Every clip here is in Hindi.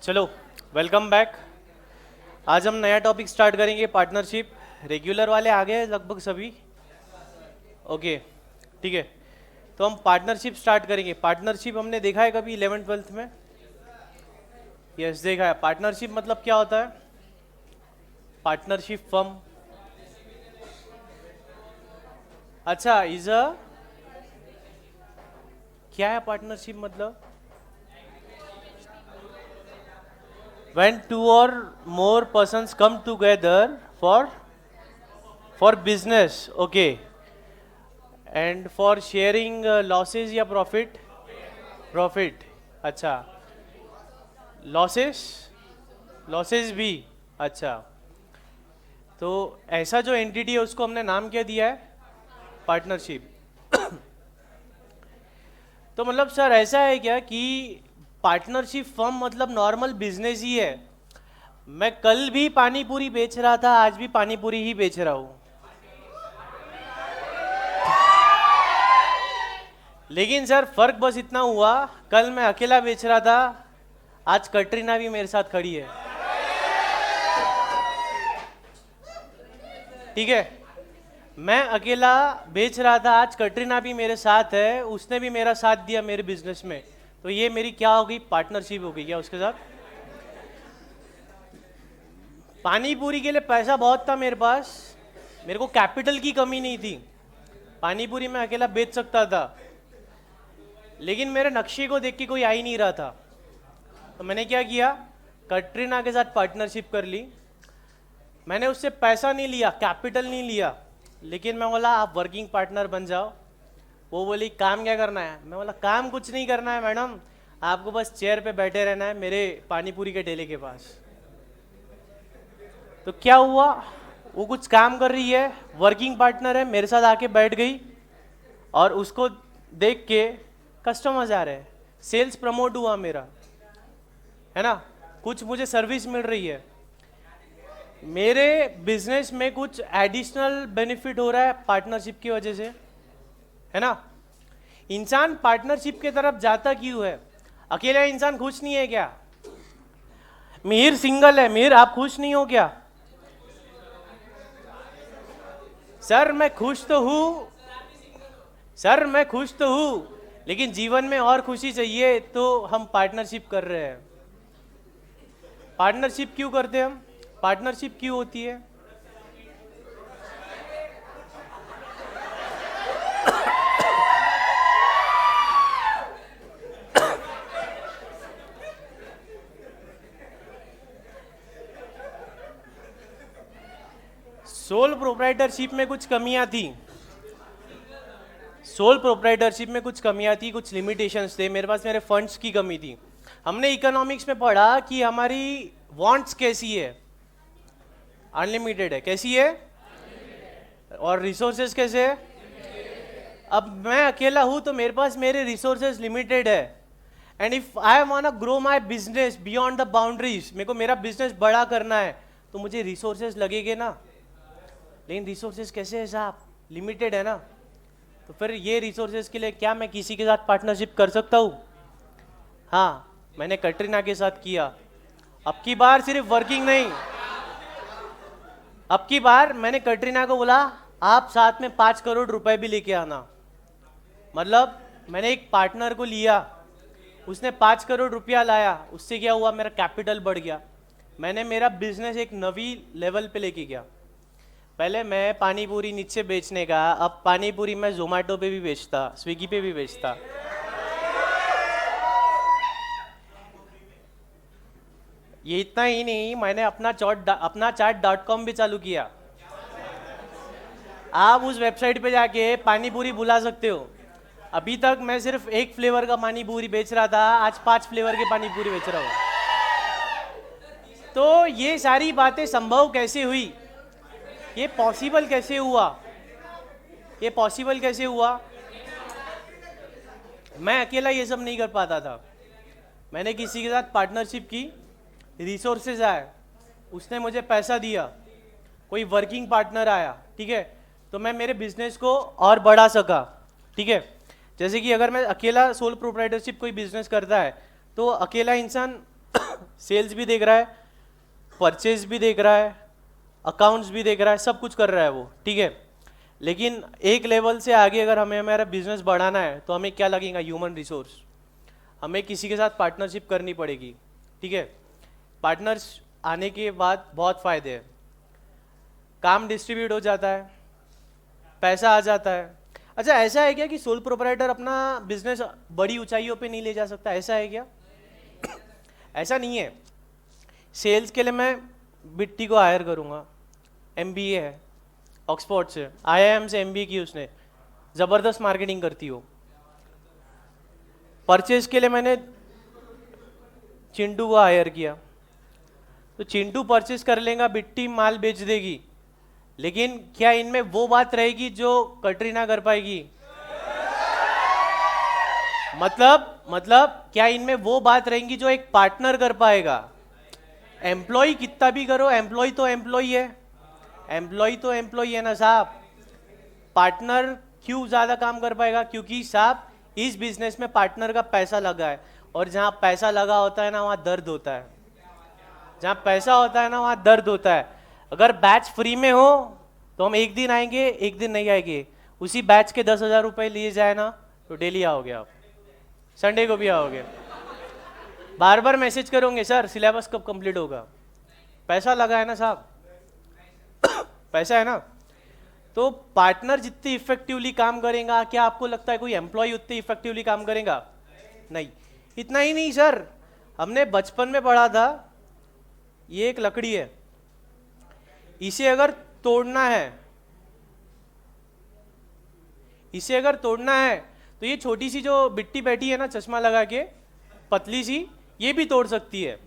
चलो, वेलकम बैक। आज हम नया टॉपिक स्टार्ट करेंगे, पार्टनरशिप। रेगुलर वाले आ गए लगभग सभी। ओके, ठीक है। तो हम पार्टनरशिप स्टार्ट करेंगे। पार्टनरशिप हमने देखा है कभी 11th-12th में? यस, देखा है। पार्टनरशिप मतलब क्या होता है? Partnership firm. अच्छा, इज अ क्या है पार्टनरशिप मतलब? When two or more persons come together for business, okay, and for sharing losses या profit। अच्छा, losses भी। अच्छा, तो ऐसा जो एंटिटी है उसको हमने नाम क्या दिया है? पार्टनरशिप। तो मतलब सर ऐसा है क्या कि पार्टनरशिप फर्म मतलब नॉर्मल बिजनेस ही है? मैं कल भी पानी पूरी बेच रहा था, आज भी पानी पूरी ही बेच रहा हूं। लेकिन सर फर्क बस इतना हुआ, कल मैं अकेला बेच रहा था, आज कटरीना भी मेरे साथ खड़ी है। ठीक है, मैं अकेला बेच रहा था, आज कटरीना भी मेरे साथ है, उसने भी मेरा साथ दिया मेरे बिजनेस में। तो ये मेरी क्या हो गई? पार्टनरशिप हो गई क्या उसके साथ? पानी पूरी के लिए पैसा बहुत था मेरे पास, मेरे को कैपिटल की कमी नहीं थी, पानी पूरी मैं अकेला बेच सकता था। लेकिन मेरे नक्शे को देख के कोई आ ही नहीं रहा था, तो मैंने क्या किया? कटरीना के साथ पार्टनरशिप कर ली। मैंने उससे पैसा नहीं लिया, कैपिटल नहीं लिया, लेकिन मैं बोला आप वर्किंग पार्टनर बन जाओ। वो बोली काम क्या करना है? मैं बोला काम कुछ नहीं करना है मैडम, आपको बस चेयर पे बैठे रहना है मेरे पानीपुरी के ठेले के पास। तो क्या हुआ, वो कुछ काम कर रही है, वर्किंग पार्टनर है, मेरे साथ आके बैठ गई, और उसको देख के कस्टमर्स आ रहे हैं, सेल्स प्रमोट हुआ मेरा, है ना, कुछ मुझे सर्विस मिल रही है, मेरे बिजनेस में कुछ एडिशनल बेनिफिट हो रहा है पार्टनरशिप की वजह से, है ना। इंसान पार्टनरशिप की तरफ जाता क्यों है? अकेला इंसान खुश नहीं है क्या? मिहिर सिंगल है, मिहिर आप खुश नहीं हो क्या? सर मैं खुश तो हूं, सर मैं खुश तो हूं, लेकिन जीवन में और खुशी चाहिए, तो हम पार्टनरशिप कर रहे हैं। पार्टनरशिप क्यों करते हैं हम? पार्टनरशिप क्यों होती है? सोल प्रोप्राइटरशिप में कुछ कमियां थी, सोल प्रोप्राइटरशिप में कुछ कमियां थी, कुछ लिमिटेशंस थे, मेरे पास मेरे फंड्स की कमी थी। हमने इकोनॉमिक्स में पढ़ा कि हमारी वांट्स कैसी है? अनलिमिटेड है। कैसी है? और रिसोर्सेज कैसे है? अब मैं अकेला हूं तो मेरे पास मेरे रिसोर्सेज लिमिटेड है, and if I want to grow my business beyond the boundaries, मेरे को मेरा बिजनेस बड़ा करना है, तो मुझे रिसोर्सेज लगेंगे ना। लेकिन रिसोर्सेज कैसे है साहब? लिमिटेड है ना। तो फिर ये रिसोर्सेज के लिए क्या मैं किसी के साथ पार्टनरशिप कर सकता हूँ? हाँ, मैंने कटरीना के साथ किया। अब की बार सिर्फ वर्किंग नहीं, अब की बार मैंने कटरीना को बोला आप साथ में 5 करोड़ रुपए भी लेके आना। मतलब मैंने एक पार्टनर को लिया, उसने 5 करोड़ रुपया लाया, उससे क्या हुआ? मेरा कैपिटल बढ़ गया, मैंने मेरा बिजनेस एक नवी लेवल पे लेके गया। पहले मैं पानी पूरी नीचे बेचने का, अब पानी पूरी मैं जोमेटो पे भी बेचता, स्विगी पे भी बेचता। ये इतना ही नहीं, मैंने अपना चाट.com भी चालू किया। आप उस वेबसाइट पे जाके पानी पूरी बुला सकते हो। अभी तक मैं सिर्फ एक फ्लेवर का पानी पूरी बेच रहा था, आज 5 फ्लेवर के पानी पूरी बेच रहा हूँ। तो ये सारी बातें संभव कैसे हुई? ये पॉसिबल कैसे हुआ? ये पॉसिबल कैसे हुआ? मैं अकेला ये सब नहीं कर पाता था, मैंने किसी के साथ पार्टनरशिप की, रिसोर्सेज आए, उसने मुझे पैसा दिया, कोई वर्किंग पार्टनर आया, ठीक है, तो मैं मेरे बिजनेस को और बढ़ा सका। ठीक है, जैसे कि अगर मैं अकेला सोल प्रोप्राइटरशिप कोई बिजनेस करता है, तो अकेला इंसान सेल्स भी देख रहा है, परचेज भी देख रहा है, अकाउंट्स भी देख रहा है, सब कुछ कर रहा है वो, ठीक है। लेकिन एक लेवल से आगे अगर हमें हमारा बिजनेस बढ़ाना है तो हमें क्या लगेगा, ह्यूमन रिसोर्स। हमें किसी के साथ पार्टनरशिप करनी पड़ेगी, ठीक है। पार्टनर्स आने के बाद बहुत फायदे हैं, काम डिस्ट्रीब्यूट हो जाता है, पैसा आ जाता है। अच्छा ऐसा है क्या कि सोल प्रोप्राइटर अपना बिजनेस बड़ी ऊंचाइयों पे नहीं ले जा सकता, ऐसा है क्या? ऐसा नहीं है। सेल्स के लिए मैं बिट्टी को हायर करूंगा, एमबीए है ऑक्सफोर्ड से, आईआईएम से एमबीए की उसने, ज़बरदस्त मार्केटिंग करती हो। परचेज के लिए मैंने चिंटू को हायर किया, तो चिंटू परचेज कर लेगा, बिट्टी माल बेच देगी, लेकिन क्या इनमें वो बात रहेगी जो कटरीना कर पाएगी? मतलब क्या इनमें वो बात रहेंगी जो एक पार्टनर कर पाएगा? एम्प्लॉय कितना भी करो, एम्प्लॉय तो एम्प्लॉय है, एम्प्लॉय तो एम्प्लॉय है ना साहब। पार्टनर क्यों ज्यादा काम कर पाएगा? क्योंकि साहब इस बिजनेस में पार्टनर का पैसा लगा है, और जहां पैसा लगा होता है ना वहां दर्द होता है। जहां पैसा होता है ना वहां दर्द होता है। अगर बैच फ्री में हो तो हम एक दिन आएंगे, एक दिन नहीं आएंगे। उसी बैच के 10,000 रुपए लिए जाए ना तो डेली आओगे आप, संडे को भी आओगे, बार बार मैसेज करोगे सर सिलेबस कब कंप्लीट होगा। पैसा लगा है ना साहब, पैसा है ना। तो पार्टनर जितनी इफेक्टिवली काम करेगा, क्या आपको लगता है कोई एम्प्लॉय उतनी इफेक्टिवली काम करेगा? नहीं। इतना ही नहीं सर, हमने बचपन में पढ़ा था, ये एक लकड़ी है, इसे अगर तोड़ना है, इसे अगर तोड़ना है तो ये छोटी सी जो बिट्टी बैठी है ना चश्मा लगा के, पतली सी, ये भी तोड़ सकती है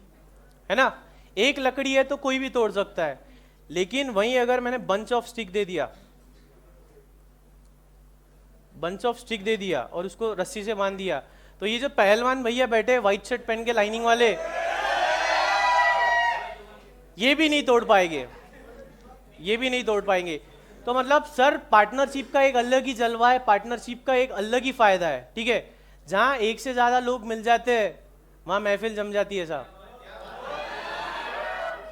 ना। एक लकड़ी है तो कोई भी तोड़ सकता है। लेकिन वहीं अगर मैंने बंच ऑफ स्टिक दे दिया, बंच ऑफ स्टिक दे दिया और उसको रस्सी से बांध दिया, तो ये जो पहलवान भैया बैठे व्हाइट शर्ट पहन के लाइनिंग वाले, ये भी नहीं तोड़ पाएंगे, ये भी नहीं तोड़ पाएंगे। तो मतलब सर पार्टनरशिप का एक अलग ही जलवा है, पार्टनरशिप का एक अलग ही फायदा है, ठीक है। जहां एक से ज्यादा लोग मिल जाते हैं वहां महफिल जम जाती है साहब।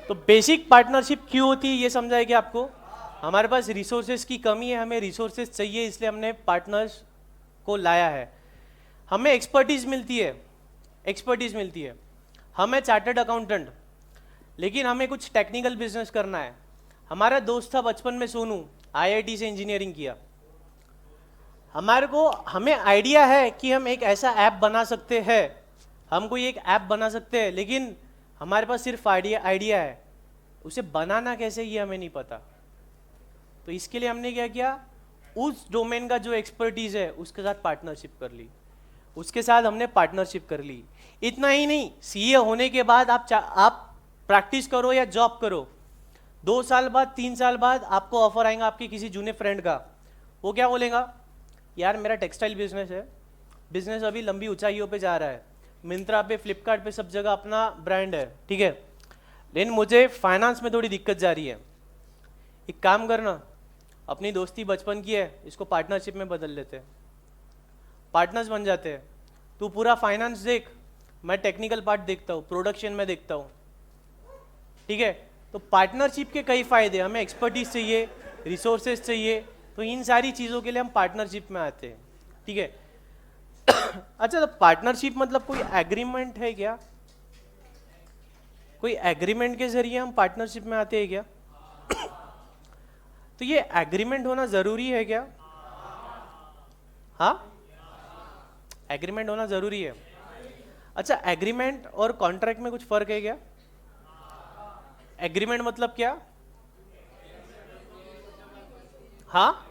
तो बेसिक पार्टनरशिप क्यों होती है ये समझा है कि आपको? हमारे पास रिसोर्सेज की कमी है, हमें रिसोर्सेज चाहिए, इसलिए हमने पार्टनर्स को लाया है। हमें एक्सपर्टीज मिलती है, एक्सपर्टीज मिलती है। हमें चार्टर्ड अकाउंटेंट, लेकिन हमें कुछ टेक्निकल बिजनेस करना है। हमारा दोस्त था बचपन में सोनू, आईआईटी से इंजीनियरिंग किया। हमें आइडिया है कि हम एक ऐसा ऐप बना सकते हैं, हम कोई एक ऐप बना सकते हैं, लेकिन हमारे पास सिर्फ आइडिया है, उसे बनाना कैसे ये हमें नहीं पता। तो इसके लिए हमने क्या किया, उस डोमेन का जो एक्सपर्टीज है उसके साथ पार्टनरशिप कर ली, उसके साथ हमने पार्टनरशिप कर ली। इतना ही नहीं, सीए होने के बाद आप प्रैक्टिस करो या जॉब करो, 2 साल बाद 3 साल बाद आपको ऑफर आएगा आपके किसी जूनियर फ्रेंड का। वो क्या बोलेगा, यार मेरा टेक्सटाइल बिजनेस है, बिजनेस अभी लंबी ऊंचाइयों पे जा रहा है, मिंत्रा पे, फ्लिपकार्ट पे, सब जगह अपना ब्रांड है, ठीक है, लेकिन मुझे फाइनेंस में थोड़ी दिक्कत जा रही है। एक काम करना, अपनी दोस्ती बचपन की है, इसको पार्टनरशिप में बदल लेते हैं, पार्टनर्स बन जाते हैं। तू पूरा फाइनेंस देख, मैं टेक्निकल पार्ट देखता हूँ, प्रोडक्शन में देखता हूँ, ठीक है। तो पार्टनरशिप के कई फायदे, हमें एक्सपर्टीज चाहिए, रिसोर्सेज चाहिए, तो इन सारी चीज़ों के लिए हम पार्टनरशिप में आते हैं, ठीक है। अच्छा, तो पार्टनरशिप मतलब कोई एग्रीमेंट है क्या? कोई एग्रीमेंट के जरिए हम पार्टनरशिप में आते हैं क्या? तो ये एग्रीमेंट होना जरूरी है क्या? हाँ, एग्रीमेंट होना जरूरी है। अच्छा, एग्रीमेंट और कॉन्ट्रैक्ट में कुछ फर्क है क्या? एग्रीमेंट मतलब क्या? हाँ,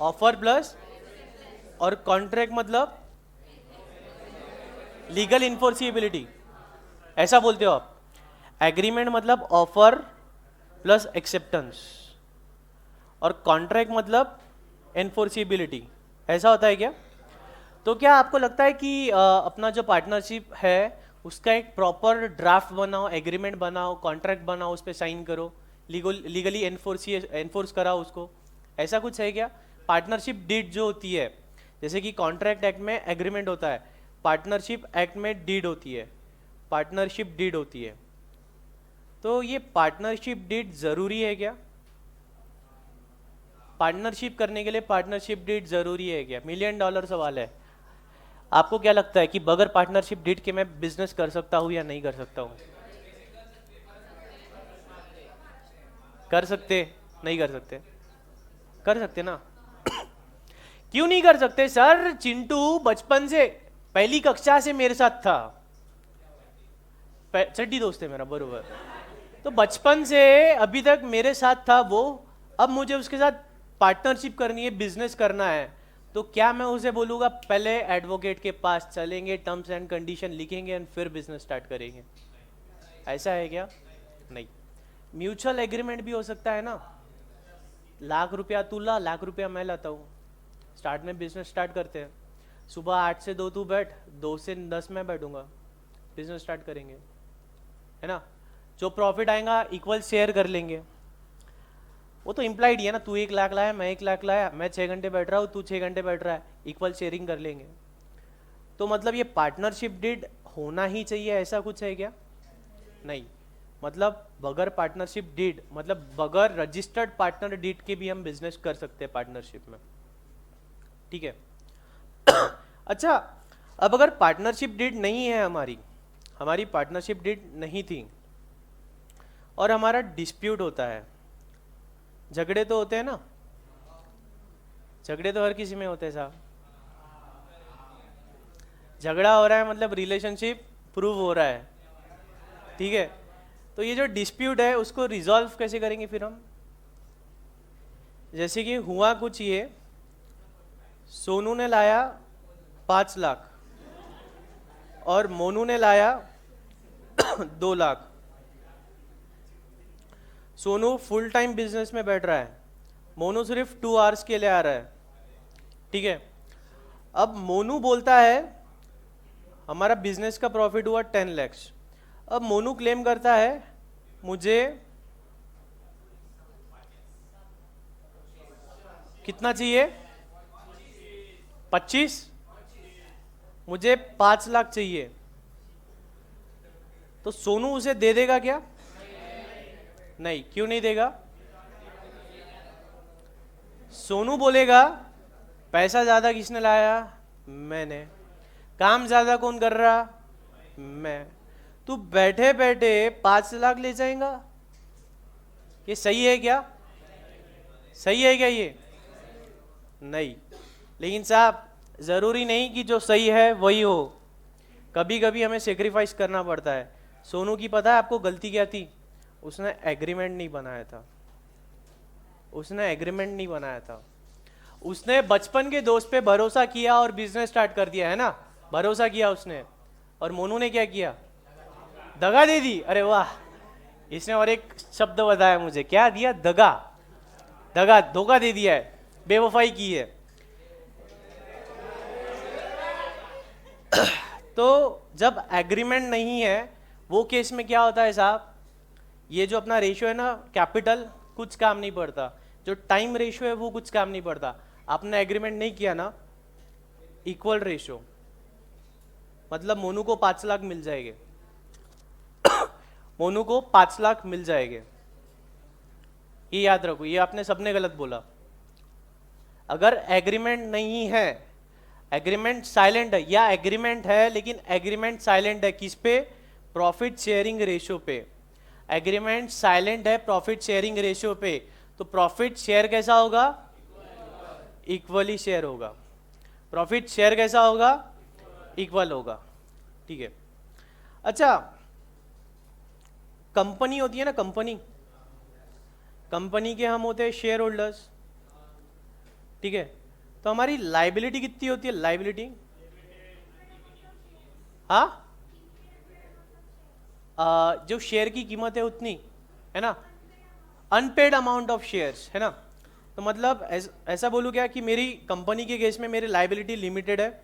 ऑफर प्लस, और कॉन्ट्रैक्ट मतलब लीगल इन्फोर्सिबिलिटी, ऐसा बोलते हो आप। एग्रीमेंट मतलब ऑफर प्लस एक्सेप्टेंस, और कॉन्ट्रैक्ट मतलब एनफोर्सिबिलिटी, ऐसा होता है क्या? तो क्या आपको लगता है कि अपना जो पार्टनरशिप है उसका एक प्रॉपर ड्राफ्ट बनाओ, एग्रीमेंट बनाओ, कॉन्ट्रैक्ट बनाओ, उस पर साइन करो, लीगली एनफोर्स कराओ उसको, ऐसा कुछ है क्या? पार्टनरशिप डीड जो होती है जैसे कि कॉन्ट्रैक्ट एक्ट में एग्रीमेंट होता है, पार्टनरशिप एक्ट में डीड होती है, पार्टनरशिप डीड होती है। तो ये पार्टनरशिप डीड जरूरी है क्या? पार्टनरशिप करने के लिए पार्टनरशिप डीड जरूरी है क्या? $1,000,000 सवाल है। आपको क्या लगता है कि बगैर पार्टनरशिप डीड के मैं बिजनेस कर सकता हूं या नहीं कर सकता हूं? कर सकते? नहीं कर सकते? कर सकते ना? क्यों नहीं कर सकते सर? चिंटू बचपन से, पहली कक्षा से मेरे साथ था, चड्डी दोस्त है मेरा, बरोबर। तो बचपन से अभी तक मेरे साथ था वो, अब मुझे उसके साथ पार्टनरशिप करनी है, बिजनेस करना है, तो क्या मैं उसे बोलूंगा पहले एडवोकेट के पास चलेंगे, टर्म्स एंड कंडीशन लिखेंगे और फिर बिजनेस स्टार्ट करेंगे? ऐसा है क्या? नहीं। म्यूचुअल एग्रीमेंट भी हो सकता है ना, ₹1,00,000 तू ला, ₹1,00,000 मैं लाता हूँ, स्टार्ट में बिजनेस स्टार्ट करते हैं। सुबह 8 से 2 तू बैठ, 2 से 10 मैं बैठूंगा, बिजनेस स्टार्ट करेंगे, है ना? जो प्रॉफिट आएगा इक्वल शेयर कर लेंगे। वो तो इम्प्लाइड ही है ना, तू 1,00,000 लाया, मैं 1,00,000 लाया, मैं 6 घंटे बैठ रहा हूँ, तू 6 घंटे बैठ रहा है, इक्वल शेयरिंग कर लेंगे। तो मतलब ये पार्टनरशिप डीड होना ही चाहिए, ऐसा कुछ है क्या? नहीं। मतलब बगैर पार्टनरशिप डीड, मतलब बगैर रजिस्टर्ड पार्टनर डीड के भी हम बिजनेस कर सकते हैं पार्टनरशिप में, ठीक है? अच्छा, अब अगर पार्टनरशिप डीड नहीं है, हमारी पार्टनरशिप डीड नहीं थी और हमारा डिस्प्यूट होता है, झगड़े तो होते हैं ना, झगड़े तो हर किसी में होते हैं साहब। झगड़ा हो रहा है मतलब रिलेशनशिप प्रूव हो रहा है, ठीक है? तो ये जो डिस्प्यूट है उसको रिजॉल्व कैसे करेंगे फिर हम? जैसे कि हुआ कुछ ये, सोनू ने लाया 5 लाख और मोनू ने लाया 2 lakh. Sonu full time business में बैठ रहा है, मोनू सिर्फ 2 आवर्स के लिए आ रहा है, ठीक है? अब मोनू बोलता है हमारा बिजनेस का प्रॉफिट हुआ 10 लाख। अब मोनू क्लेम करता है मुझे कितना चाहिए? 25। मुझे 5 लाख चाहिए। तो सोनू उसे दे देगा क्या? नहीं। क्यों नहीं देगा? सोनू बोलेगा पैसा ज्यादा किसने लाया? मैंने। काम ज्यादा कौन कर रहा? मैं। तू बैठे बैठे 5 लाख ले जाएगा? ये सही है क्या? सही है क्या ये? नहीं। लेकिन साहब जरूरी नहीं कि जो सही है वही हो, कभी कभी हमें सेक्रीफाइस करना पड़ता है। सोनू की पता है आपको गलती क्या थी? उसने एग्रीमेंट नहीं बनाया था, उसने एग्रीमेंट नहीं बनाया था। उसने बचपन के दोस्त पे भरोसा किया और बिजनेस स्टार्ट कर दिया, है ना? भरोसा किया उसने, और मोनू ने क्या किया? दगा दे दी। अरे वाह, इसने और एक शब्द बताया मुझे, क्या दिया? दगा। दगा, धोखा दे दिया है, बेवफाई की है। तो जब एग्रीमेंट नहीं है वो केस में क्या होता है साहब? ये जो अपना रेशियो है ना, कैपिटल, कुछ काम नहीं पड़ता। जो टाइम रेशियो है वो कुछ काम नहीं पड़ता। आपने एग्रीमेंट नहीं किया ना, इक्वल रेशियो, मतलब मोनू को 5 लाख मिल जाएंगे। मोनू को 5 लाख मिल जाएंगे, ये याद रखो। ये आपने सबने गलत बोला। अगर एग्रीमेंट नहीं है, एग्रीमेंट साइलेंट है, या एग्रीमेंट है लेकिन एग्रीमेंट साइलेंट है किस पे? प्रॉफिट शेयरिंग रेशियो पे। एग्रीमेंट साइलेंट है प्रॉफिट शेयरिंग रेशियो पे, तो प्रॉफिट शेयर कैसा होगा? इक्वली शेयर होगा। प्रॉफिट शेयर कैसा होगा? इक्वल होगा, ठीक है? अच्छा, कंपनी होती है ना, कंपनी, कंपनी के हम होते हैं शेयर होल्डर्स, ठीक है? तो हमारी लाइबिलिटी कितनी होती है? लाइबिलिटी, हाँ, जो शेयर की कीमत है उतनी, है ना? अनपेड अमाउंट ऑफ शेयर्स, है ना? तो मतलब ऐसा बोलूं क्या कि मेरी कंपनी के केस में मेरी लाइबिलिटी लिमिटेड है,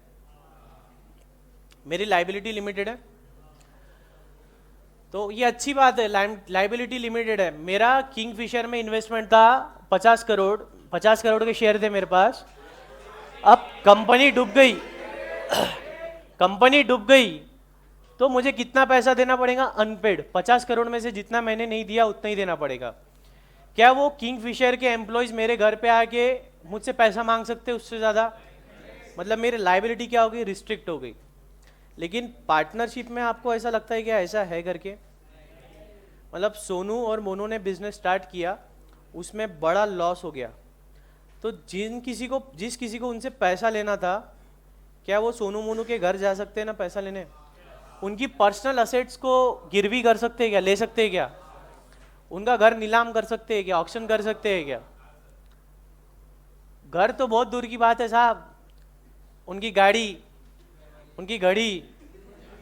मेरी लाइबिलिटी लिमिटेड है। तो ये अच्छी बात है, लाइबिलिटी लिमिटेड है। मेरा किंगफिशर में इन्वेस्टमेंट था 50 करोड़, 50 करोड़ के शेयर थे मेरे पास। अब कंपनी डूब गई, कंपनी डूब गई तो मुझे कितना पैसा देना पड़ेगा? अनपेड। 50 करोड़ में से जितना मैंने नहीं दिया उतना ही देना पड़ेगा। क्या वो किंगफिशर के एम्प्लॉयज मेरे घर पे आके मुझसे पैसा मांग सकते उससे ज़्यादा? मतलब मेरी लाइबिलिटी क्या हो गई? रिस्ट्रिक्ट हो गई। लेकिन पार्टनरशिप में आपको ऐसा लगता है क्या ऐसा है करके? मतलब सोनू और मोनू ने बिजनेस स्टार्ट किया, उसमें बड़ा लॉस हो गया, तो जिस किसी को उनसे पैसा लेना था, क्या वो सोनू मोनू के घर जा सकते हैं ना पैसा लेने? उनकी पर्सनल असेट्स को गिरवी कर सकते हैं क्या? ले सकते हैं क्या? उनका घर नीलाम कर सकते हैं क्या? ऑक्शन कर सकते हैं क्या? घर तो बहुत दूर की बात है साहब, उनकी गाड़ी, उनकी घड़ी,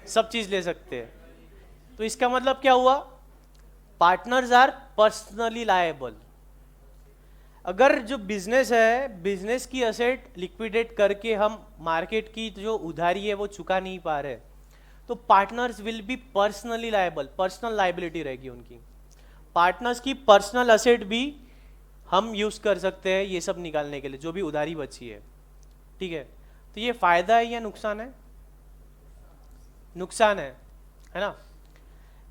सब चीज ले सकते हैं। तो इसका मतलब क्या हुआ? Partners are personally liable. अगर जो बिजनेस है, बिजनेस की असेट लिक्विडेट करके हम मार्केट की जो उधारी है वो चुका नहीं पा रहे, तो partners will be personally liable, personal liability रहेगी उनकी। पार्टनर्स की पर्सनल असेट भी हम यूज कर सकते हैं ये सब निकालने के लिए, जो भी उधारी बची है। ठीक है, तो ये फायदा है या नुकसान है? नुकसान है ना?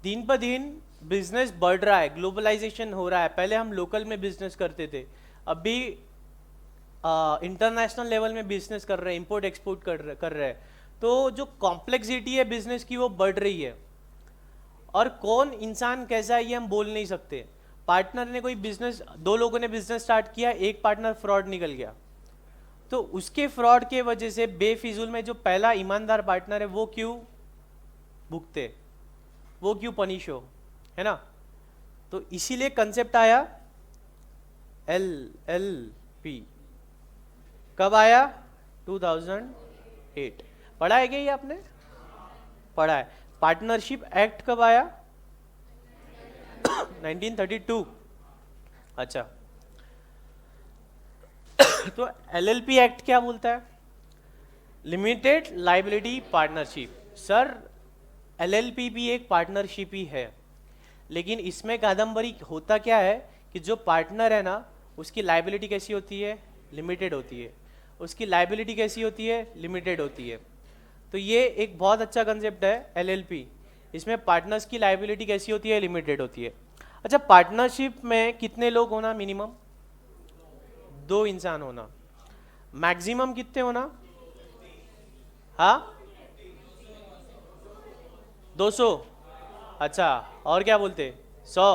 दिन पर दिन बिजनेस बढ़ रहा है, ग्लोबलाइजेशन हो रहा है। पहले हम लोकल में बिजनेस करते थे, अभी इंटरनेशनल लेवल में बिजनेस कर रहे हैं, इंपोर्ट एक्सपोर्ट कर रहे हैं। तो जो कॉम्प्लेक्सिटी है बिजनेस की वो बढ़ रही है, और कौन इंसान कैसा है ये हम बोल नहीं सकते। पार्टनर ने कोई बिजनेस, दो लोगों ने बिजनेस स्टार्ट किया, एक पार्टनर फ्रॉड निकल गया, तो उसके फ्रॉड के वजह से बेफिजूल में जो पहला ईमानदार पार्टनर है वो क्यों भुगते, वो क्यों पनिश हो, है ना? तो इसीलिए कंसेप्ट आया LLP। कब आया? 2008। पढ़ा है क्या ये आपने? पढ़ा है। पार्टनरशिप एक्ट कब आया? 1932। अच्छा, तो LLP एक्ट क्या बोलता है? Limited liability partnership. Sir LLP भी एक पार्टनरशिप ही है, लेकिन इसमें कादम्बरी होता क्या है कि जो पार्टनर है ना उसकी लाइबिलिटी कैसी होती है? लिमिटेड होती है। उसकी लाइबिलिटी कैसी होती है? लिमिटेड होती है। तो ये एक बहुत अच्छा कंसेप्ट है LLP। इसमें पार्टनर्स की लाइबिलिटी कैसी होती है? लिमिटेड होती है। अच्छा, पार्टनरशिप में कितने लोग होना मिनिमम? 2 इंसान होना। मैक्सिमम कितने होना? हाँ, 200। अच्छा, और क्या बोलते? 100?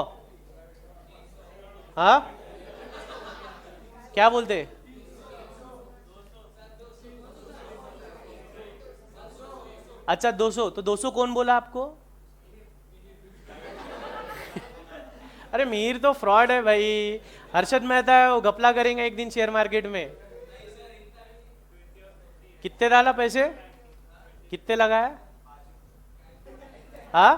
हाँ, क्या बोलते? अच्छा 200। तो 200 कौन बोला आपको? अरे मीर तो फ्रॉड है भाई। हर्षद मेहता है, वो घपला करेंगे एक दिन शेयर मार्केट में। कितने डाला पैसे? कितने लगाया? हाँ,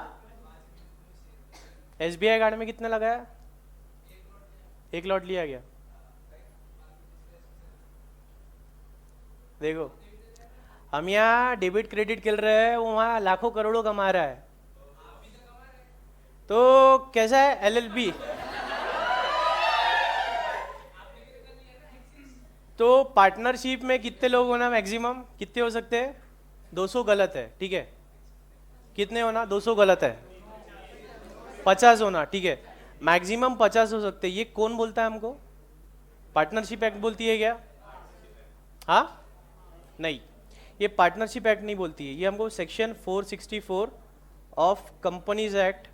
SBI कार्ड में कितने लगाया? 1 लॉट लिया गया। देखो, हम यहाँ डेबिट क्रेडिट खेल रहे हैं, वो वहाँ लाखों करोड़ों कमा रहा है। तो कैसा है LLP? तो पार्टनरशिप में कितने लोग होना मैक्सिमम? कितने हो सकते हैं? 200 गलत है, ठीक है। कितने होना? 200 गलत है। 50 होना, ठीक है। मैक्सिमम 50 हो सकते हैं। ये कौन बोलता है हमको? पार्टनरशिप एक्ट बोलती है क्या? हाँ, नहीं, ये पार्टनरशिप एक्ट नहीं बोलती है। ये हमको सेक्शन 464 ऑफ कंपनीज एक्ट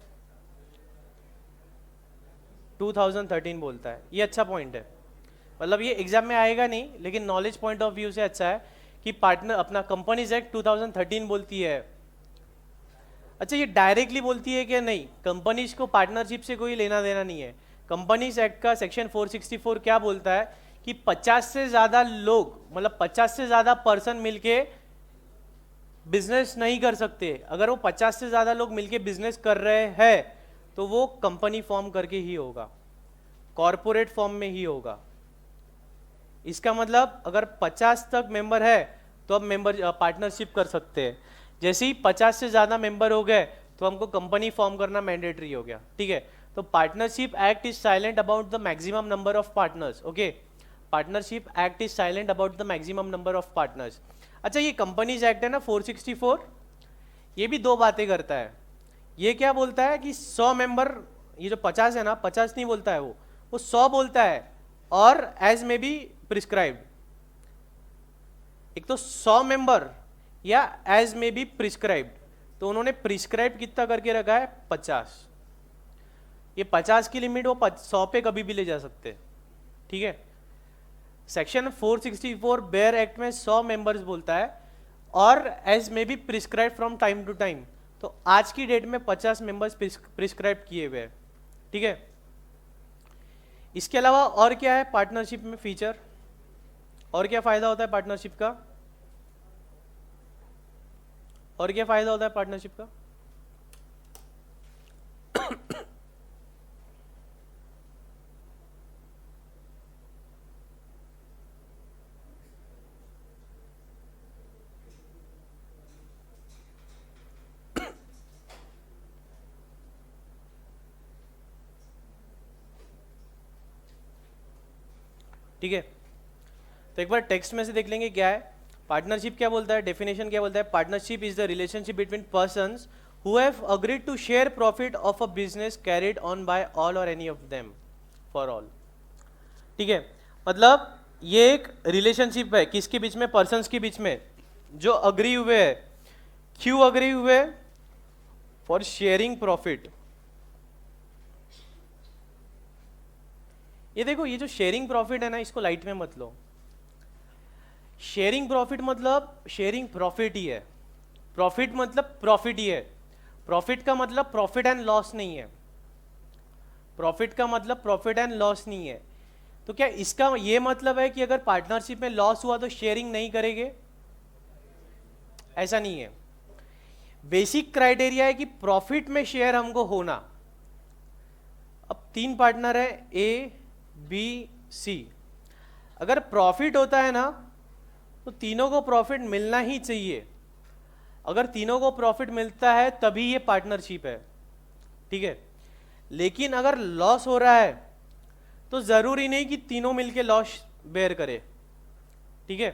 2013 बोलता है। ये अच्छा पॉइंट है, मतलब ये एग्जाम में आएगा नहीं, लेकिन नॉलेज पॉइंट ऑफ व्यू से अच्छा है कि पार्टनर अपना कंपनीज एक्ट 2013 बोलती है। अच्छा, ये डायरेक्टली बोलती है कि नहीं? कंपनीज को पार्टनरशिप से कोई लेना देना नहीं है। कंपनीज एक्ट का सेक्शन 464 क्या बोलता है कि 50 से ज्यादा लोग, मतलब 50 से ज्यादा पर्सन मिलके बिजनेस नहीं कर सकते। अगर वो 50 से ज्यादा लोग मिलके बिजनेस कर रहे हैं तो वो कंपनी फॉर्म करके ही होगा, कॉरपोरेट फॉर्म में ही होगा। इसका मतलब अगर 50 तक मेंबर है तो अब मेंबर पार्टनरशिप कर सकते हैं। जैसे ही 50 से ज़्यादा मेंबर हो गए तो हमको कंपनी फॉर्म करना मैंडेटरी हो गया, ठीक है। तो partnership act is silent about the maximum number of partners, okay. Partnership act is silent about the maximum number of partners. अच्छा, ये कंपनीज एक्ट है ना 464, ये भी दो बातें करता है। ये क्या बोलता है कि 100 मेंबर, ये जो 50 है ना, 50 नहीं बोलता है वो 100 बोलता है, और एज में बी प्रिस्क्राइब्ड। एक तो 100 मेंबर या एज में बी प्रिस्क्राइब्ड, तो उन्होंने प्रिस्क्राइब कितना करके रखा है 50। ये 50 की लिमिट वो 100 पे कभी भी ले जा सकते हैं, ठीक है। सेक्शन 464 बेयर एक्ट में 100 मेंबर्स बोलता है, और as may be prescribe from time to time, तो आज की डेट में 50 मेंबर्स प्रिस्क्राइब किए हुए हैं, ठीक है। इसके अलावा और क्या है पार्टनरशिप में फीचर, और क्या फायदा होता है पार्टनरशिप का, और क्या फायदा होता है पार्टनरशिप का? ठीक है, तो एक बार टेक्स्ट में से देख लेंगे क्या है पार्टनरशिप। क्या बोलता है, डेफिनेशन क्या बोलता है? Partnership is the relationship between persons who have agreed to share profit of a business carried on by all or any of them for all. ठीक है, मतलब ये एक रिलेशनशिप है किसके बीच में? पर्सन्स के बीच में, जो अग्री हुए हैं। क्यों अग्री हुए? For sharing profit. ये देखो, ये जो शेयरिंग प्रॉफिट है ना, इसको लाइट में मत लो। शेयरिंग प्रॉफिट मतलब शेयरिंग प्रॉफिट ही है। प्रॉफिट मतलब प्रॉफिट ही है। प्रॉफिट का मतलब प्रॉफिट एंड लॉस नहीं है। प्रॉफिट का मतलब प्रॉफिट एंड लॉस नहीं है। तो क्या इसका ये मतलब है कि अगर पार्टनरशिप में लॉस हुआ तो शेयरिंग नहीं करेंगे? ऐसा नहीं है। बेसिक क्राइटेरिया है कि प्रॉफिट में शेयर हमको होना। अब 3 पार्टनर है, ए बी सी। अगर प्रॉफिट होता है ना, तो तीनों को प्रॉफिट मिलना ही चाहिए। अगर तीनों को प्रॉफिट मिलता है तभी ये पार्टनरशिप है, ठीक है। लेकिन अगर लॉस हो रहा है तो जरूरी नहीं कि तीनों मिलके लॉस बेयर करे, ठीक है।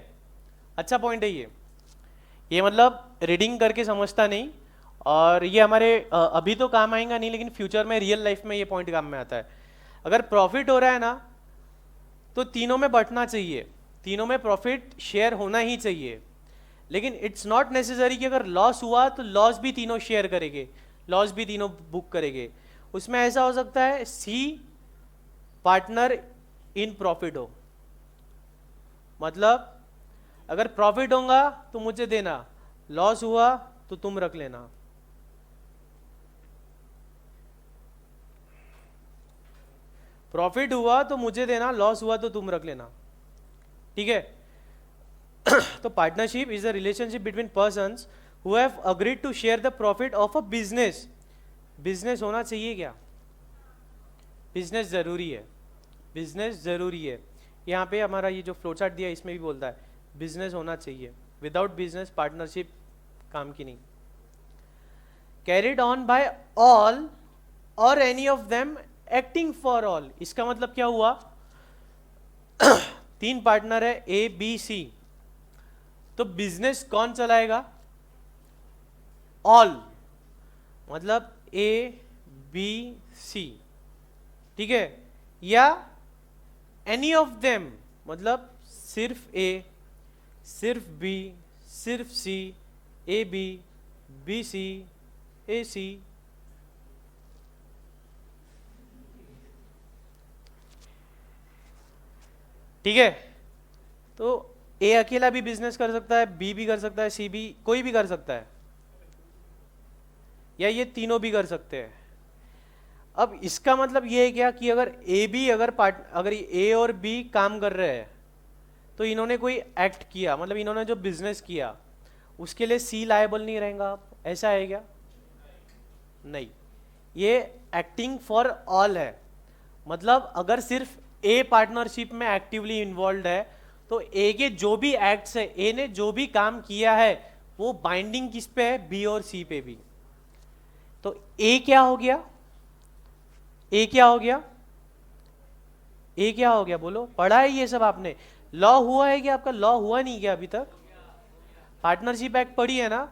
अच्छा पॉइंट है ये मतलब रीडिंग करके समझता नहीं, और ये हमारे अभी तो काम आएगा नहीं, लेकिन फ्यूचर में रियल लाइफ में ये पॉइंट काम में आता है। अगर प्रॉफिट हो रहा है ना, तो तीनों में बंटना चाहिए, तीनों में प्रॉफिट शेयर होना ही चाहिए। लेकिन इट्स नॉट नेसेसरी कि अगर लॉस हुआ तो लॉस भी तीनों शेयर करेंगे, लॉस भी तीनों बुक करेंगे। उसमें ऐसा हो सकता है सी पार्टनर इन प्रॉफिट हो, मतलब अगर प्रॉफिट होगा तो मुझे देना, लॉस हुआ तो तुम रख लेना। प्रॉफिट हुआ तो मुझे देना, लॉस हुआ तो तुम रख लेना, ठीक है। तो partnership is a relationship between persons who have agreed to share the profit of a business. Business होना चाहिए क्या? बिजनेस जरूरी है, बिजनेस जरूरी है। यहाँ पे हमारा ये जो फ्लो चार्ट दिया इसमें भी बोलता है बिजनेस होना चाहिए। विदाउट बिजनेस पार्टनरशिप काम की नहीं। Carried on by all or any of them acting for all. इसका मतलब क्या हुआ? 3 पार्टनर है ए बी सी, तो बिजनेस कौन चलाएगा? ऑल, मतलब ए बी सी, ठीक है। या एनी ऑफ देम, मतलब सिर्फ ए, सिर्फ बी, सिर्फ सी, ए बी सी, ए सी। ठीक है, तो ए अकेला भी बिजनेस कर सकता है, बी भी कर सकता है, सी भी, कोई भी कर सकता है, या ये तीनों भी कर सकते हैं। अब इसका मतलब ये है क्या कि अगर ए बी अगर ए और बी काम कर रहे हैं तो इन्होंने कोई एक्ट किया, मतलब इन्होंने जो बिजनेस किया उसके लिए सी लायबल नहीं रहेगा। आप ऐसा है क्या? नहीं, ये एक्टिंग फॉर ऑल है। मतलब अगर सिर्फ ए पार्टनरशिप में एक्टिवली इन्वॉल्व है तो ए के जो भी एक्ट्स है, ए ने जो भी काम किया है वो बाइंडिंग किस पे है? बी और सी पे भी। तो ए क्या हो गया? ए क्या हो गया? ए क्या हो गया बोलो, पढ़ा है ये सब आपने? लॉ हुआ है क्या आपका? लॉ हुआ नहीं क्या अभी तक? पार्टनरशिप एक्ट पढ़ी है ना?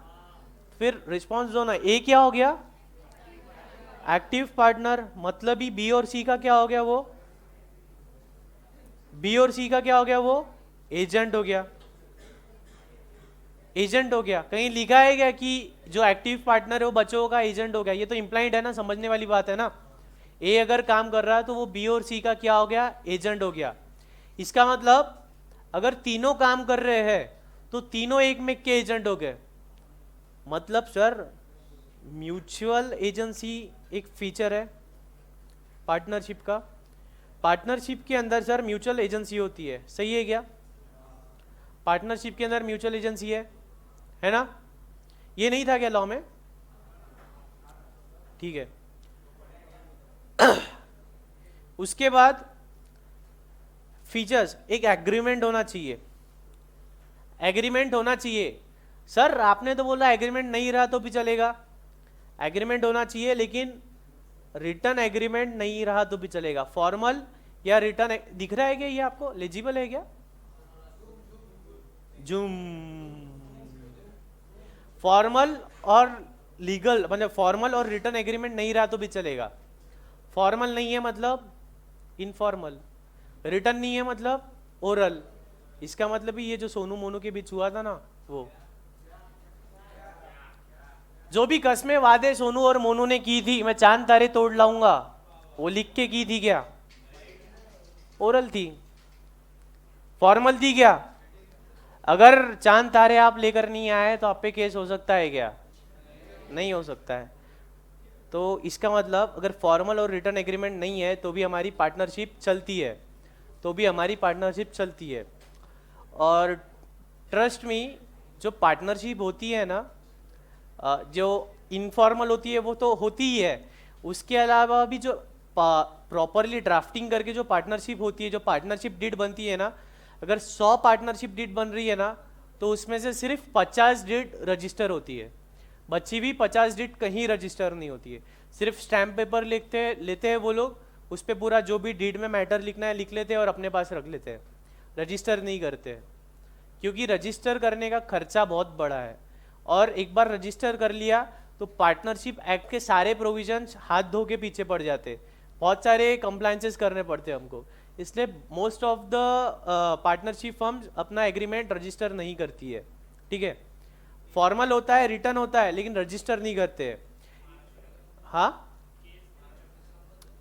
फिर रिस्पॉन्स दो ना। ए क्या हो गया? एक्टिव पार्टनर, मतलब ही बी और सी का क्या हो गया? वो बी और सी का क्या हो गया? वो एजेंट हो गया। एजेंट हो गया। कहीं लिखा है क्या कि जो एक्टिव पार्टनर है वो बच्चों का एजेंट हो गया? ये तो इंप्लाइड है ना, समझने वाली बात है ना। ए अगर काम कर रहा है तो वो बी और सी का क्या हो गया? एजेंट हो गया। इसका मतलब अगर तीनों काम कर रहे हैं तो तीनों एक में के एजेंट हो गए। मतलब सर म्यूचुअल एजेंसी एक फीचर है पार्टनरशिप का। पार्टनरशिप के अंदर सर म्यूचुअल एजेंसी होती है, सही है क्या? पार्टनरशिप के अंदर म्यूचुअल एजेंसी है ना? ये नहीं था क्या लॉ में? ठीक है। उसके बाद फीचर्स, एक एग्रीमेंट होना चाहिए। एग्रीमेंट होना चाहिए। सर आपने तो बोला एग्रीमेंट नहीं रहा तो भी चलेगा। एग्रीमेंट होना चाहिए लेकिन रिटर्न एग्रीमेंट नहीं रहा तो भी चलेगा। फॉर्मल या रिटर्न दिख रहा है क्या? ये आपको लेजिबल है क्या? जूम। फॉर्मल और लीगल, मतलब फॉर्मल और रिटर्न एग्रीमेंट नहीं रहा तो भी चलेगा। फॉर्मल नहीं है मतलब इनफॉर्मल, रिटर्न नहीं है मतलब ओरल। इसका मतलब ही ये जो सोनू मोनू के बीच हुआ था ना, वो जो भी कस्में वादे सोनू और मोनू ने की थी, मैं चांद तारे तोड़ लाऊंगा, वो लिख के की थी क्या? ओरल थी। फॉर्मल थी क्या? अगर चांद तारे आप लेकर नहीं आए तो आप पे केस हो सकता है क्या? नहीं हो सकता है। तो इसका मतलब अगर फॉर्मल और रिटर्न एग्रीमेंट नहीं है तो भी हमारी पार्टनरशिप चलती है, तो भी हमारी पार्टनरशिप चलती है। और ट्रस्ट मी, जो पार्टनरशिप होती है ना, जो इनफॉर्मल होती है वो तो होती ही है, उसके अलावा भी जो प्रॉपरली ड्राफ्टिंग करके जो पार्टनरशिप होती है, जो पार्टनरशिप डीड बनती है ना, अगर 100 पार्टनरशिप डीड बन रही है ना तो उसमें से सिर्फ 50 डीड रजिस्टर होती है। बच्ची भी 50 डीड कहीं रजिस्टर नहीं होती है। सिर्फ स्टैम्प पेपर लिखते लेते हैं वो लोग, उस पर पूरा जो भी डीड में मैटर लिखना है लिख लेते हैं और अपने पास रख लेते हैं, रजिस्टर नहीं करते हैं। क्योंकि रजिस्टर करने का खर्चा बहुत बड़ा है, और एक बार रजिस्टर कर लिया तो पार्टनरशिप एक्ट के सारे प्रोविजंस हाथ धो के पीछे पड़ जाते, बहुत सारे कंप्लायंसेस करने पड़ते हैं हमको। इसलिए most of the partnership firms अपना एग्रीमेंट रजिस्टर नहीं करती है। ठीक है, फॉर्मल होता है, रिटर्न होता है, लेकिन रजिस्टर नहीं करते हैं। हाँ,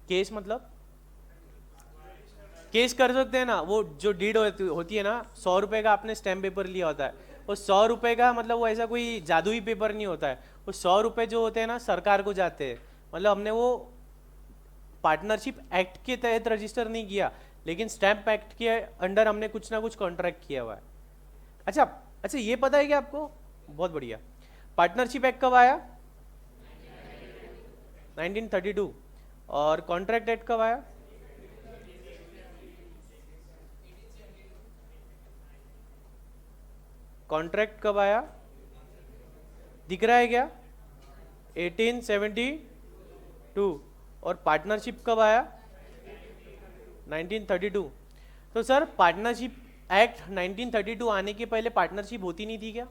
केस मतलब केस कर सकते हैं ना। वो जो डीड होती है ना, 100 रुपए का आपने स्टैम्प पेपर लिया होता है, वो 100 रुपए का मतलब वो ऐसा कोई जादुई पेपर नहीं होता है। वो 100 रुपए जो होते हैं ना सरकार को जाते हैं। मतलब हमने वो पार्टनरशिप एक्ट के तहत रजिस्टर नहीं किया, लेकिन स्टैम्प एक्ट के अंडर हमने कुछ ना कुछ कॉन्ट्रैक्ट किया हुआ है। अच्छा अच्छा, ये पता है क्या आपको? बहुत बढ़िया। पार्टनरशिप एक्ट कब आया? 1932। और कॉन्ट्रैक्ट एक्ट कब आया? कॉन्ट्रैक्ट कब आया? दिख रहा है क्या? 1872। और पार्टनरशिप कब आया? 1932। तो सर पार्टनरशिप एक्ट 1932 आने के पहले पार्टनरशिप होती नहीं थी क्या?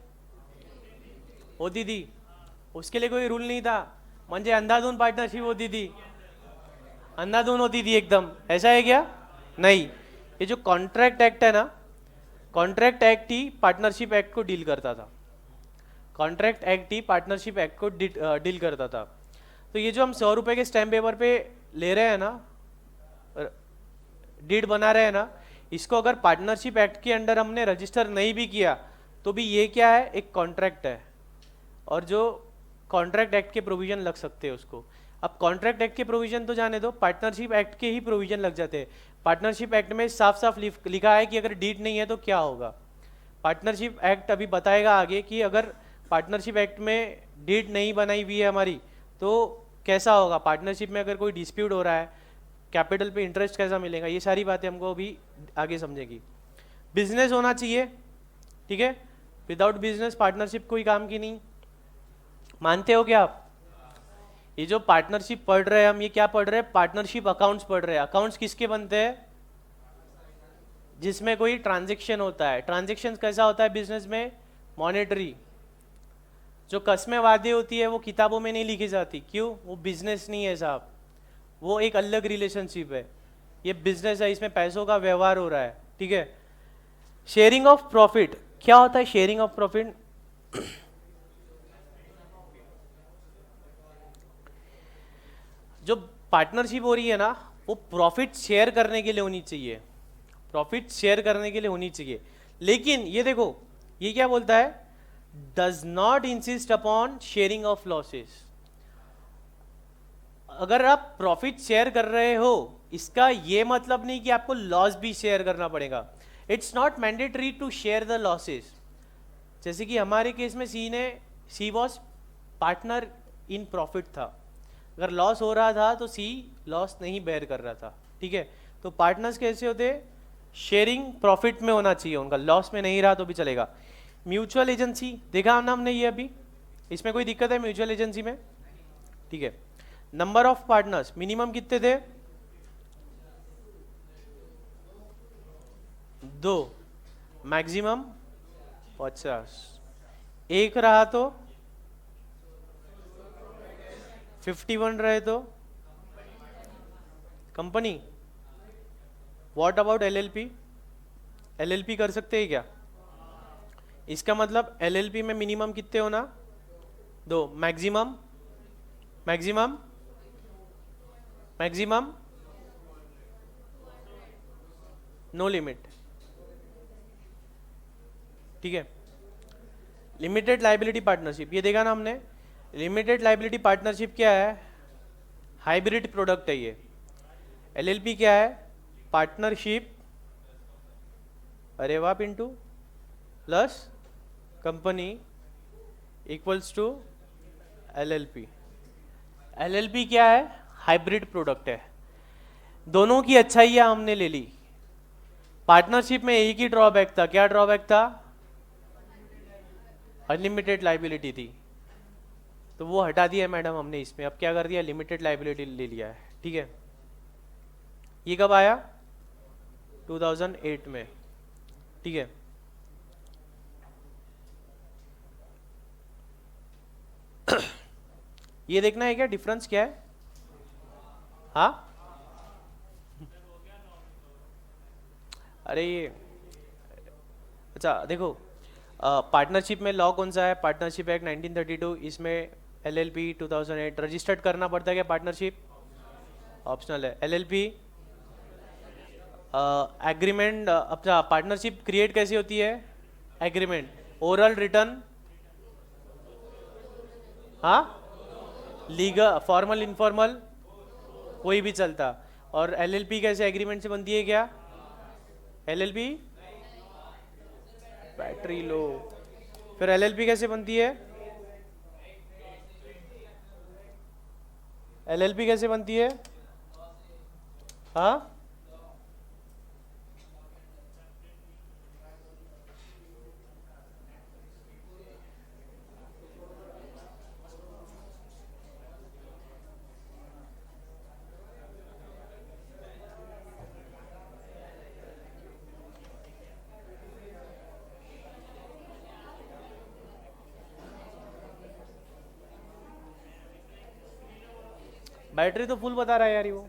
होती थी। उसके लिए कोई रूल नहीं था, म्हणजे अंधाधुन पार्टनरशिप होती थी, अंधाधुन होती थी एकदम। ऐसा है क्या? नहीं। ये जो कॉन्ट्रैक्ट एक्ट है ना, कॉन्ट्रैक्ट एक्ट ही पार्टनरशिप एक्ट को डील करता था। कॉन्ट्रैक्ट एक्ट ही पार्टनरशिप एक्ट को डील करता था। तो ये जो हम 100 रुपए के स्टैम्प पेपर पे ले रहे हैं ना, डीड बना रहे हैं ना, इसको अगर पार्टनरशिप एक्ट के अंडर हमने रजिस्टर नहीं भी किया तो भी ये क्या है? एक कॉन्ट्रैक्ट है, और जो कॉन्ट्रैक्ट एक्ट के प्रोविजन लग सकते हैं उसको। अब कॉन्ट्रैक्ट एक्ट के प्रोविजन तो जाने दो, पार्टनरशिप एक्ट के ही प्रोविजन लग जाते हैं। पार्टनरशिप एक्ट में साफ साफ लिखा है कि अगर डीड नहीं है तो क्या होगा। पार्टनरशिप एक्ट अभी बताएगा आगे कि अगर पार्टनरशिप एक्ट में डीड नहीं बनाई हुई है हमारी तो कैसा होगा। पार्टनरशिप में अगर कोई डिस्प्यूट हो रहा है, कैपिटल पे इंटरेस्ट कैसा मिलेगा, ये सारी बातें हमको अभी आगे समझेगी। बिजनेस होना चाहिए, ठीक है। विदाउट बिजनेस पार्टनरशिप कोई काम की नहीं। मानते हो क्या आप? ये जो पार्टनरशिप पढ़ रहे हैं हम, ये क्या पढ़ रहे हैं? पार्टनरशिप अकाउंट्स पढ़ रहे हैं। अकाउंट्स किसके बनते हैं? जिसमें कोई ट्रांजेक्शन होता है। ट्रांजेक्शन कैसा होता है बिजनेस में? मॉनेटरी। जो कस्में वादे होती है वो किताबों में नहीं लिखी जाती। क्यों? वो बिजनेस नहीं है साहब, वो एक अलग रिलेशनशिप है। ये बिजनेस है, इसमें पैसों का व्यवहार हो रहा है, ठीक है। शेयरिंग ऑफ प्रॉफिट क्या होता है? शेयरिंग ऑफ प्रॉफिट जो पार्टनरशिप हो रही है ना, वो प्रॉफिट शेयर करने के लिए होनी चाहिए, प्रॉफिट शेयर करने के लिए होनी चाहिए। लेकिन ये देखो, ये क्या बोलता है? Does not insist upon sharing of losses. अगर आप प्रॉफिट शेयर कर रहे हो, इसका ये मतलब नहीं कि आपको लॉस भी शेयर करना पड़ेगा। It's not mandatory to share the losses. जैसे कि हमारे केस में C was partner in profit था। अगर लॉस हो रहा था तो सी लॉस नहीं बेयर कर रहा था, ठीक है। तो पार्टनर्स कैसे होते? शेयरिंग प्रॉफिट में होना चाहिए उनका, लॉस में नहीं रहा तो भी चलेगा। म्यूचुअल एजेंसी देखा ना हमने ये अभी, इसमें कोई दिक्कत है म्यूचुअल एजेंसी में? ठीक है। नंबर ऑफ पार्टनर्स मिनिमम कितने थे? 2, मैक्सिमम 50। एक रहा तो 51 रहे तो company. What about LLP? LLP कर सकते हैं क्या? इसका मतलब एलएलपी में मिनिमम कितने होना? 2, maximum maximum maximum no limit, ठीक है। लिमिटेड लाइबिलिटी पार्टनरशिप ये देखा ना हमने। लिमिटेड लाइबिलिटी पार्टनरशिप क्या है? हाइब्रिड प्रोडक्ट है ये। एलएलपी क्या है? पार्टनरशिप, अरे वाह Pintu, plus company equals to LLP. LLP क्या है? हाइब्रिड प्रोडक्ट है। दोनों की अच्छाइयाँ हमने ले ली। पार्टनरशिप में एक ही ड्रॉबैक था। क्या ड्रॉबैक था? अनलिमिटेड लाइबिलिटी थी, तो वो हटा दिया है मैडम हमने इसमें। अब क्या कर दिया? लिमिटेड लाइबिलिटी ले लिया है, ठीक है। ये कब आया? 2008 में, ठीक है। ये देखना है क्या डिफरेंस क्या है? हाँ, अरे ये अच्छा देखो, पार्टनरशिप में लॉ कौन सा है? Partnership act 1932। इसमें एलएलपी 2008 रजिस्टर्ड करना पड़ता है क्या? पार्टनरशिप ऑप्शनल है। LLP agreement. अच्छा, पार्टनरशिप क्रिएट कैसे होती है? एग्रीमेंट, ओरल, रिटर्न, हाँ, लीगल, फॉर्मल, इनफॉर्मल, कोई भी चलता। और एलएलपी कैसे एग्रीमेंट से बनती है क्या? LLP battery low. फिर एलएलपी कैसे बनती है? एलएलपी कैसे बनती है? हाँ, बैटरी तो फुल बता रहा है यार ये वो।